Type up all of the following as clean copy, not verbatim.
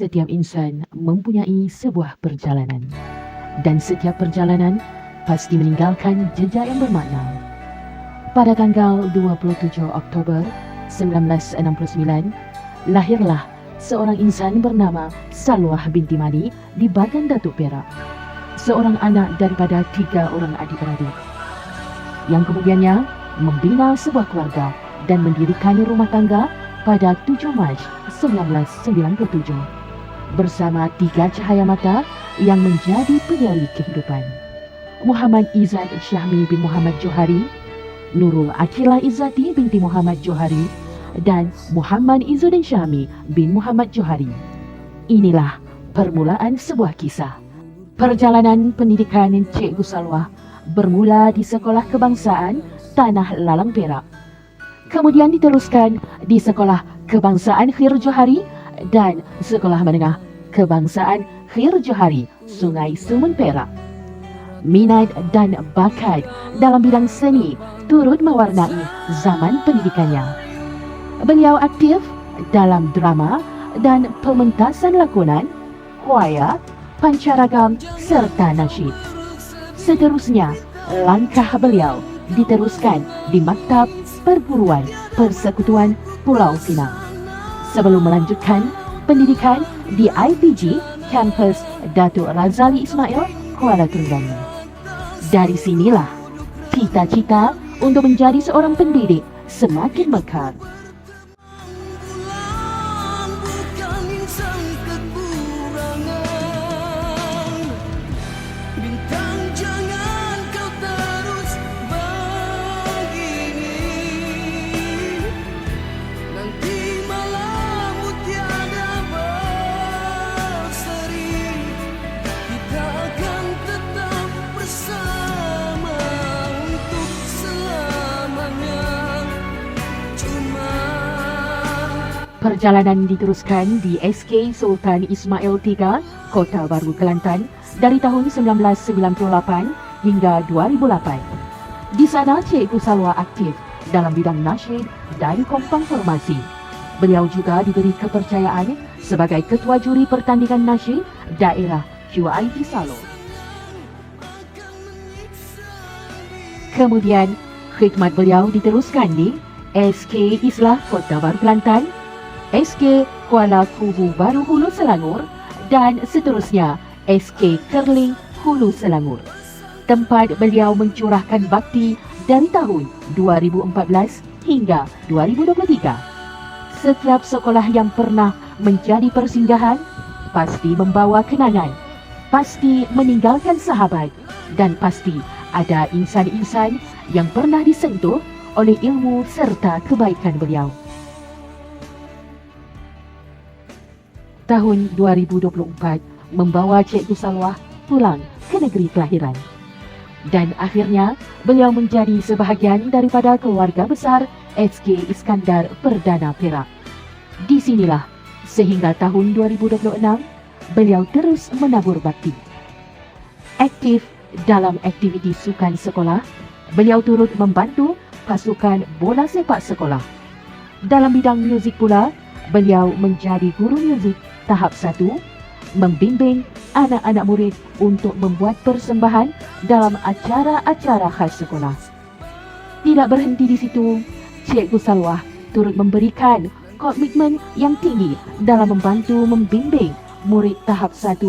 Setiap insan mempunyai sebuah perjalanan, dan setiap perjalanan pasti meninggalkan jejak yang bermakna. Pada tanggal 27 Oktober 1969, lahirlah seorang insan bernama Salwah binti Mali di Bagan Datuk Perak, seorang anak daripada 3 orang adik-beradik, yang kemudiannya membina sebuah keluarga dan mendirikan rumah tangga pada 7 Mac 1997 bersama 3 cahaya mata yang menjadi penyeri kehidupan: Muhammad Izzat Syahmi bin Muhammad Johari, Nurul Aqilah Izzati binti Muhammad Johari, dan Muhammad Izzuddin Syahmi bin Muhammad Johari. Inilah permulaan sebuah kisah. Perjalanan pendidikan Cikgu Salwah bermula di Sekolah Kebangsaan Tanah Lalang Perak, kemudian diteruskan di Sekolah Kebangsaan Khair Johari dan Sekolah Menengah Kebangsaan Khair Johari, Sungai Sumun Perak. Minat dan bakat dalam bidang seni turut mewarnai zaman pendidikannya. Beliau aktif dalam drama dan pementasan lakonan, choir, pancaragam serta nasyid. Seterusnya, langkah beliau diteruskan di Maktab Perguruan Persekutuan Pulau Pinang sebelum melanjutkan pendidikan di IPG Kampus Datuk Razali Ismail, Kuala Terengganu. Dari sinilah cita-cita untuk menjadi seorang pendidik semakin mekar. Perjalanan diteruskan di SK Sultan Ismail III, Kota Baru, Kelantan dari tahun 1998 hingga 2008. Di sana Cikgu Salwah aktif dalam bidang nasyid dan kompang formasi. Beliau juga diberi kepercayaan sebagai Ketua Juri Pertandingan Nasyid Daerah QIT Salo. Kemudian, khidmat beliau diteruskan di SK Islah Kota Baru, Kelantan, SK Kuala Kubu Baru Hulu Selangor, dan seterusnya SK Kerling Hulu Selangor, tempat beliau mencurahkan bakti dari tahun 2014 hingga 2023. Setiap sekolah yang pernah menjadi persinggahan pasti membawa kenangan, pasti meninggalkan sahabat, dan pasti ada insan-insan yang pernah disentuh oleh ilmu serta kebaikan beliau. Tahun 2024 membawa Cikgu Salwah pulang ke negeri kelahiran, dan akhirnya beliau menjadi sebahagian daripada keluarga besar SK Iskandar Perdana Perak. Di sinilah sehingga tahun 2026 beliau terus menabur bakti. Aktif dalam aktiviti sukan sekolah, beliau turut membantu pasukan bola sepak sekolah. Dalam bidang muzik pula, beliau menjadi guru muzik tahap 1, membimbing anak-anak murid untuk membuat persembahan dalam acara-acara khas sekolah. Tidak berhenti di situ, Cikgu Salwah turut memberikan komitmen yang tinggi dalam membantu membimbing murid tahap 1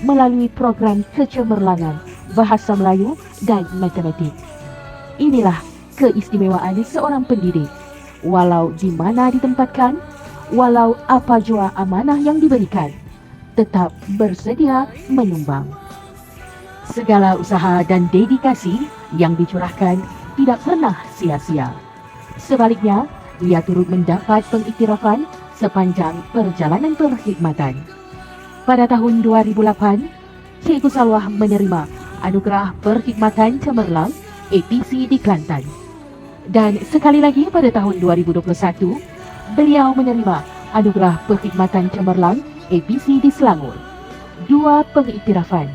melalui program kecemerlangan bahasa Melayu dan matematik. Inilah keistimewaan seorang pendidik. Walau di mana ditempatkan, walau apa jua amanah yang diberikan, tetap bersedia menyumbang. Segala usaha dan dedikasi yang dicurahkan tidak pernah sia-sia. Sebaliknya, ia turut mendapat pengiktirafan sepanjang perjalanan perkhidmatan. Pada tahun 2008, Cikgu Salwah menerima anugerah perkhidmatan cemerlang APC di Kelantan. Dan sekali lagi pada tahun 2021, beliau menerima anugerah perkhidmatan cemerlang APC di Selangor. 2 pengiktirafan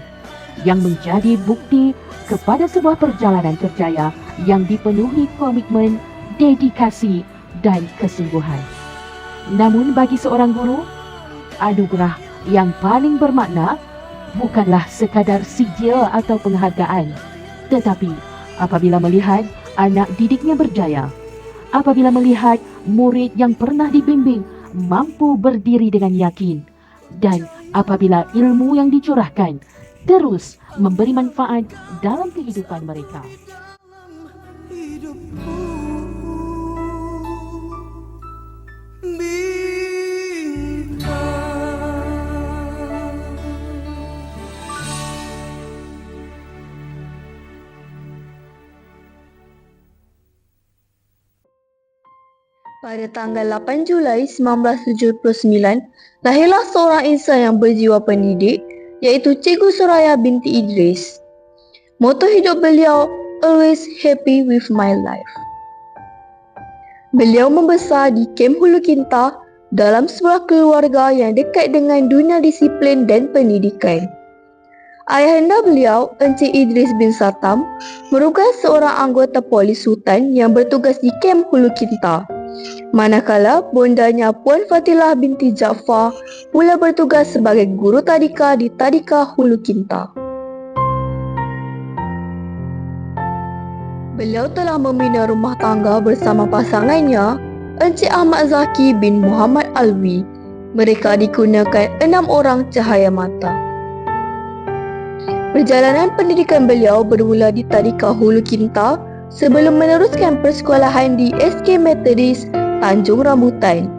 yang menjadi bukti kepada sebuah perjalanan kerjaya yang dipenuhi komitmen, dedikasi, dan kesungguhan. Namun bagi seorang guru, anugerah yang paling bermakna bukanlah sekadar sijil atau penghargaan, tetapi apabila melihat anak didiknya berjaya, apabila melihat murid yang pernah dibimbing mampu berdiri dengan yakin, dan apabila ilmu yang dicurahkan terus memberi manfaat dalam kehidupan mereka. Pada tanggal 8 Julai 1979, lahirlah seorang insan yang berjiwa pendidik, iaitu Cikgu Suraya binti Idris. Moto hidup beliau, always happy with my life. Beliau membesar di Kem Hulu Kinta dalam sebuah keluarga yang dekat dengan dunia disiplin dan pendidikan. Ayahanda beliau, Encik Idris bin Satam, merupakan seorang anggota polis hutan yang bertugas di Kem Hulu Kinta. Manakala bondanya Puan Fatilah binti Jaafar pula bertugas sebagai guru tadika di Tadika Hulu Kinta. Beliau telah membina rumah tangga bersama pasangannya, Encik Ahmad Zaki bin Muhammad Alwi. Mereka dikurniakan 6 orang cahaya mata. Perjalanan pendidikan beliau bermula di Tadika Hulu Kinta sebelum meneruskan persekolahan di SK Methodist Tanjung Rambutan,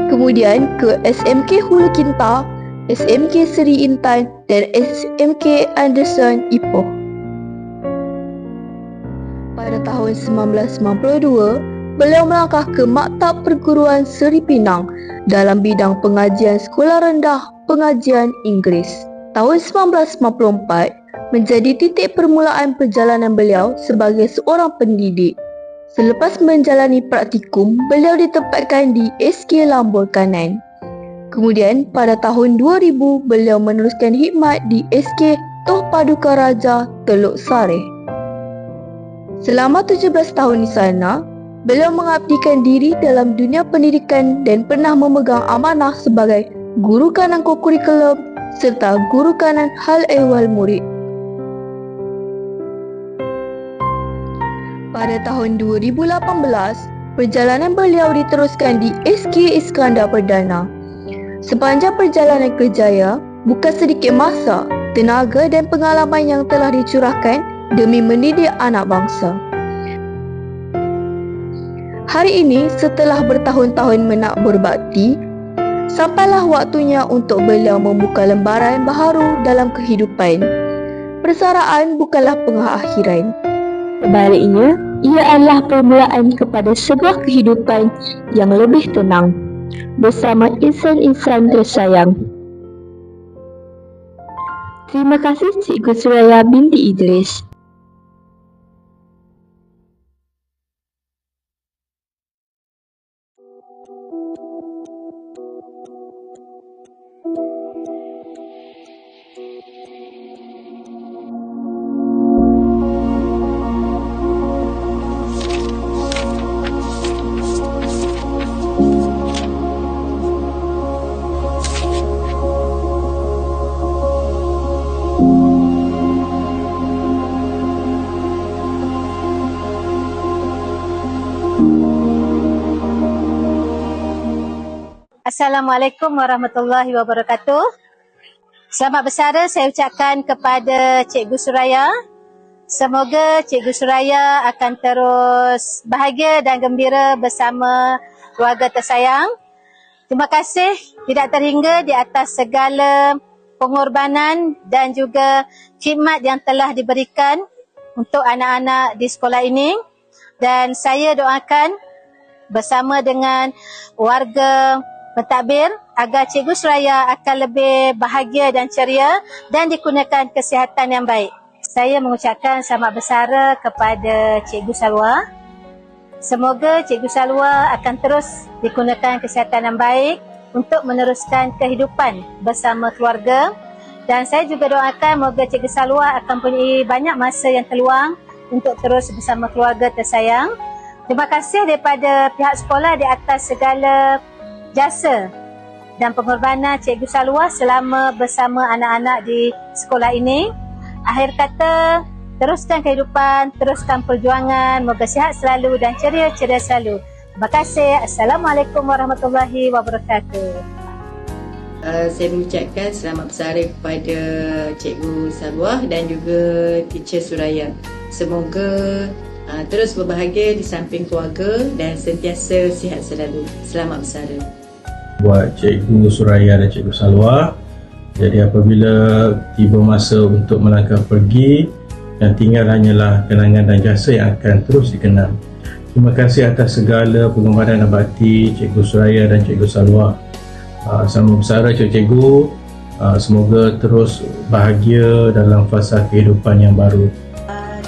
kemudian ke SMK Hulu Kinta, SMK Seri Intan dan SMK Anderson Ipoh. Pada tahun 1992, beliau melangkah ke Maktab Perguruan Seri Pinang dalam bidang pengajian sekolah rendah pengajian Inggeris. Tahun 1994 menjadi titik permulaan perjalanan beliau sebagai seorang pendidik. Selepas menjalani praktikum, beliau ditempatkan di SK Lambur Kanan. Kemudian pada tahun 2000, beliau meneruskan khidmat di SK Toh Paduka Raja Teluk Sareh. Selama 17 tahun di sana, beliau mengabdikan diri dalam dunia pendidikan dan pernah memegang amanah sebagai guru kanan kurikulum serta guru kanan hal ehwal murid. Pada tahun 2018, perjalanan beliau diteruskan di SK Iskandar Perdana. Sepanjang perjalanan kerjaya, bukan sedikit masa, tenaga dan pengalaman yang telah dicurahkan demi mendidik anak bangsa. Hari ini, setelah bertahun-tahun menak berbakti, sampailah waktunya untuk beliau membuka lembaran baharu dalam kehidupan. Persaraan bukanlah pengakhiran. Sebaliknya, ia adalah permulaan kepada sebuah kehidupan yang lebih tenang bersama insan-insan tersayang. Terima kasih Cikgu Suraya binti Idris. Assalamualaikum warahmatullahi wabarakatuh. Selamat bersara saya ucapkan kepada Cikgu Suraya. Semoga Cikgu Suraya akan terus bahagia dan gembira bersama keluarga tersayang. Terima kasih tidak terhingga di atas segala pengorbanan dan juga khidmat yang telah diberikan untuk anak-anak di sekolah ini. Dan saya doakan bersama dengan warga pentadbir agar Cikgu Suraya akan lebih bahagia dan ceria dan dikurniakan kesihatan yang baik. Saya mengucapkan selamat bersara kepada Cikgu Salwa. Semoga Cikgu Salwa akan terus dikurniakan kesihatan yang baik untuk meneruskan kehidupan bersama keluarga. Dan saya juga doakan moga Cikgu Salwa akan mempunyai banyak masa yang terluang untuk terus bersama keluarga tersayang. Terima kasih daripada pihak sekolah di atas segala jasa dan pengorbanan Cikgu Salwa selama bersama anak-anak di sekolah ini. Akhir kata, teruskan kehidupan, teruskan perjuangan, moga sihat selalu dan ceria-ceria selalu. Terima kasih. Assalamualaikum warahmatullahi wabarakatuh. Saya mengucapkan selamat bersara kepada Cikgu Salwa dan juga Teacher Suraya. Semoga terus berbahagia di samping keluarga dan sentiasa sihat selalu. Selamat bersara. Buat Cikgu Suraya dan Cikgu Salwa, jadi apabila tiba masa untuk melangkah pergi, yang tinggal hanyalah kenangan dan jasa yang akan terus dikenang. Terima kasih atas segala pengorbanan dan bakti Cikgu Suraya dan Cikgu Salwa. Selamat bersara cikgu-cikgu. Semoga terus bahagia dalam fasa kehidupan yang baru.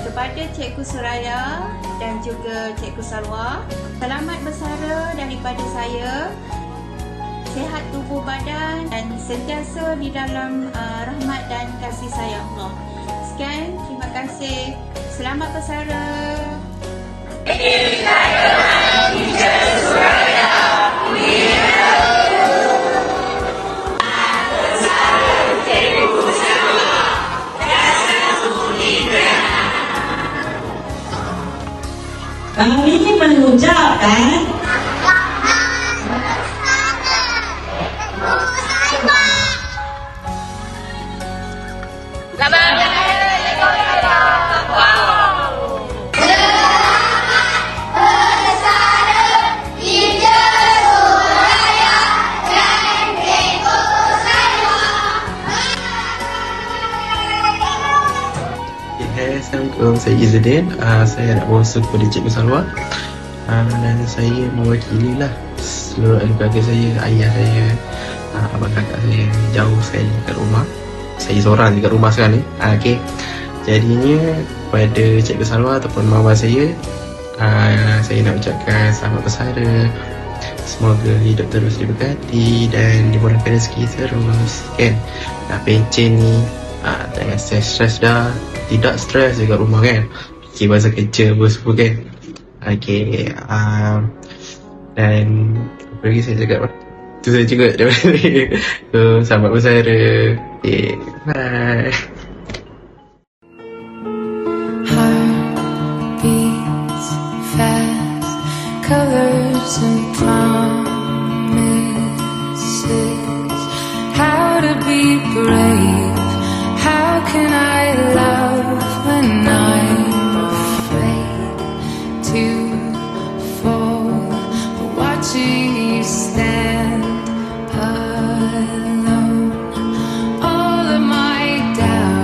Kepada Cikgu Suraya dan juga Cikgu Salwa, selamat bersara daripada saya. Sihat tubuh badan dan sentiasa di dalam rahmat dan kasih sayang Allah. Sekian, terima kasih. Selamat bersara. Kami mengucapkan Assalamualaikum, saya Izzuddin. Saya anak bongsu kepada Cikgu Salwa, dan saya mewakili seluruh ahli keluarga saya, ayah saya, abang kakak saya jauh sekali kat rumah. Saya seorang dekat rumah sekarang ni. Okey. Jadinya kepada Cikgu Salwa ataupun mama saya nak ucapkan selamat bersara. Semoga hidup terus diberkati dan dimurahkan rezeki terus, kan. Nak pencen ni, jangan stres dah. Tidak stres dekat rumah, kan. Fikir pasal kerja apa semua, kan. Okay. Dan apa lagi saya cakap? Itu saya juga daripada saya. So, selamat bersara. Okay. Bye. Heart beats fast, colors and promises. How to be brave? How can I love when I'm afraid to fall? But watching you stand alone, all of my doubts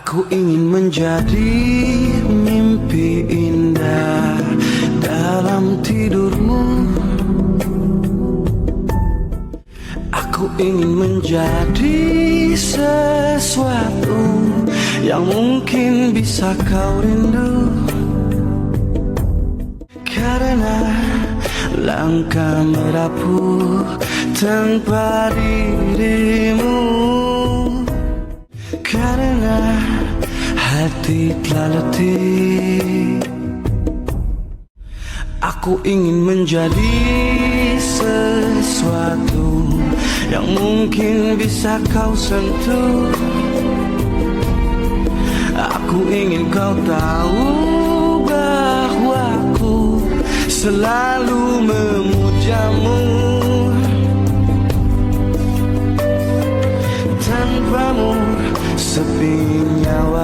Aku ingin menjadi mimpi indah dalam tidurmu. Aku ingin menjadi sesuatu yang mungkin bisa kau rindu. Karena langkah merapuh tanpa dirimu. Karena hati telah letih. Aku ingin menjadi sesuatu yang mungkin bisa kau sentuh. Aku ingin kau tahu bahwa aku selalu memujamu. Tanpamu sepi nyawa